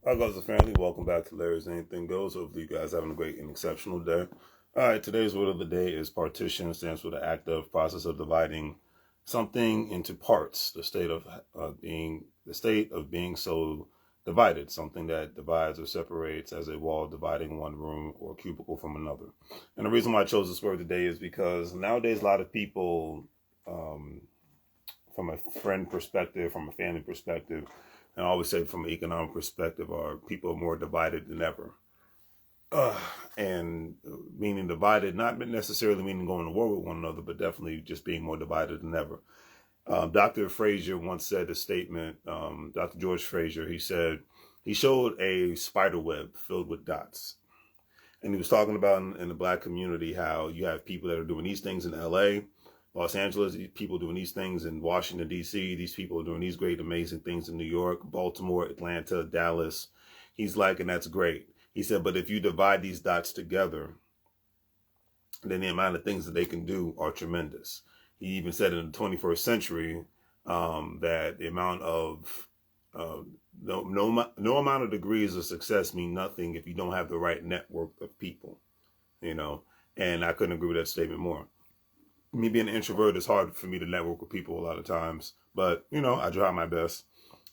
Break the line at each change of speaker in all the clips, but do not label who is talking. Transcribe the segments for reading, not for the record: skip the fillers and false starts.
Hi guys and family, welcome back to Larry's Anything Goes. Hopefully you guys are having a great and exceptional day. Alright, today's word of the day is partition. It stands for the act of process of dividing something into parts. The state of being so divided, something that divides or separates as a wall dividing one room or cubicle from another. And the reason why I chose this word today is because nowadays a lot of people, from a friend perspective, from a family perspective, and I always say from an economic perspective, are people more divided than ever. And meaning divided, not necessarily meaning going to war with one another, but definitely just being more divided than ever. Dr. Frazier once said a statement, Dr. George Frazier, he said, he showed a spider web filled with dots. And he was talking about in the black community how you have people that are doing these things in LA, Los Angeles, people doing these things in Washington, D.C. These people are doing these great, amazing things in New York, Baltimore, Atlanta, Dallas. He's like, and that's great. He said, but if you divide these dots together, then the amount of things that they can do are tremendous. He even said in the 21st century that the amount of no amount of degrees of success mean nothing if you don't have the right network of people, and I couldn't agree with that statement more. Me being an introvert, it's hard for me to network with people a lot of times, but I try my best.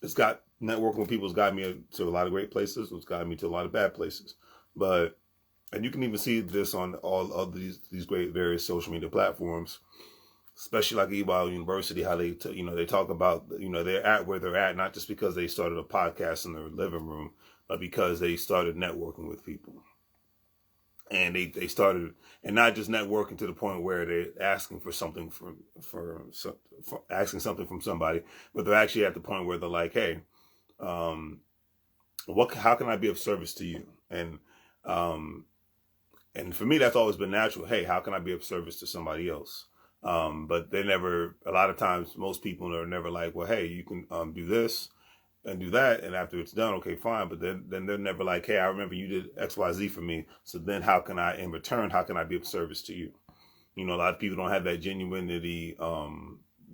Networking with people has got me to a lot of great places. It's got me to a lot of bad places, and you can even see this on all of these great various social media platforms, especially like WEBULL University, how they talk about they're at where they're at not just because they started a podcast in their living room, but because they started networking with people. And they started, and not just networking to the point where they're asking for something for asking something from somebody, but they're actually at the point where they're like, hey, how can I be of service to you? And for me, that's always been natural. Hey, how can I be of service to somebody else? But they never, a lot of times, most people are never like, well, hey, you can do this and do that, and after it's done, okay, fine. But then they're never like, hey, I remember you did XYZ for me, so then how can I, in return, how can I be of service to you? A lot of people don't have that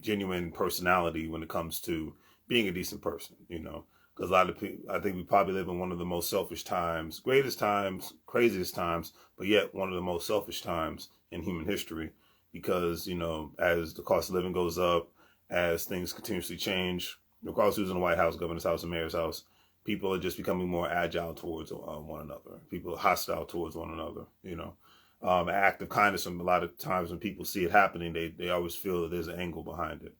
genuine personality when it comes to being a decent person, because a lot of people, I think we probably live in one of the most selfish times, greatest times, craziest times, but yet one of the most selfish times in human history, because, as the cost of living goes up, as things continuously change, regardless who's in the White House, governor's house, and mayor's house, people are just becoming more agile towards one another. People are hostile towards one another. An act of kindness. And a lot of times when people see it happening, they always feel that there's an angle behind it,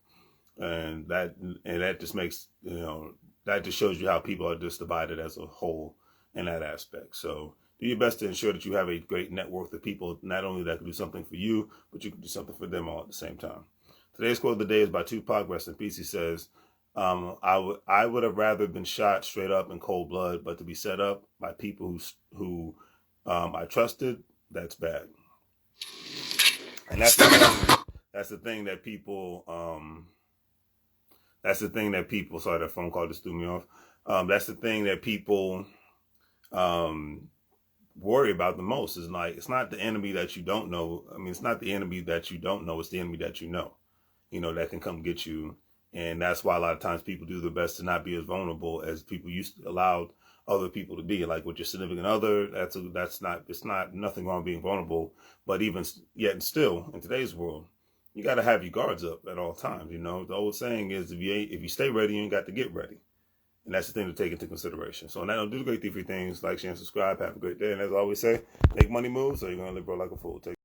and that just makes that just shows you how people are just divided as a whole in that aspect. So do your best to ensure that you have a great network of people, not only that can do something for you, but you can do something for them all at the same time. Today's quote of the day is by 2Pac, rest in peace. He says, I would have rather been shot straight up in cold blood, but to be set up by people who I trusted, that's bad. And that's the thing that people sorry, that phone call just threw me off. That's the thing that people worry about the most, is like, it's not the enemy that you don't know. I mean, it's not the enemy that you don't know, it's the enemy that you know that can come get you. And that's why a lot of times people do their best to not be as vulnerable as people used to allow other people to be. Like with your significant other, it's not nothing wrong being vulnerable, but even yet and still in today's world, you got to have your guards up at all times. The old saying is, if you stay ready, you ain't got to get ready. And that's the thing to take into consideration. So now, do the great 3 things: like, share, and subscribe. Have a great day. And as I always say, make money moves, or you're going to live, bro, like a fool.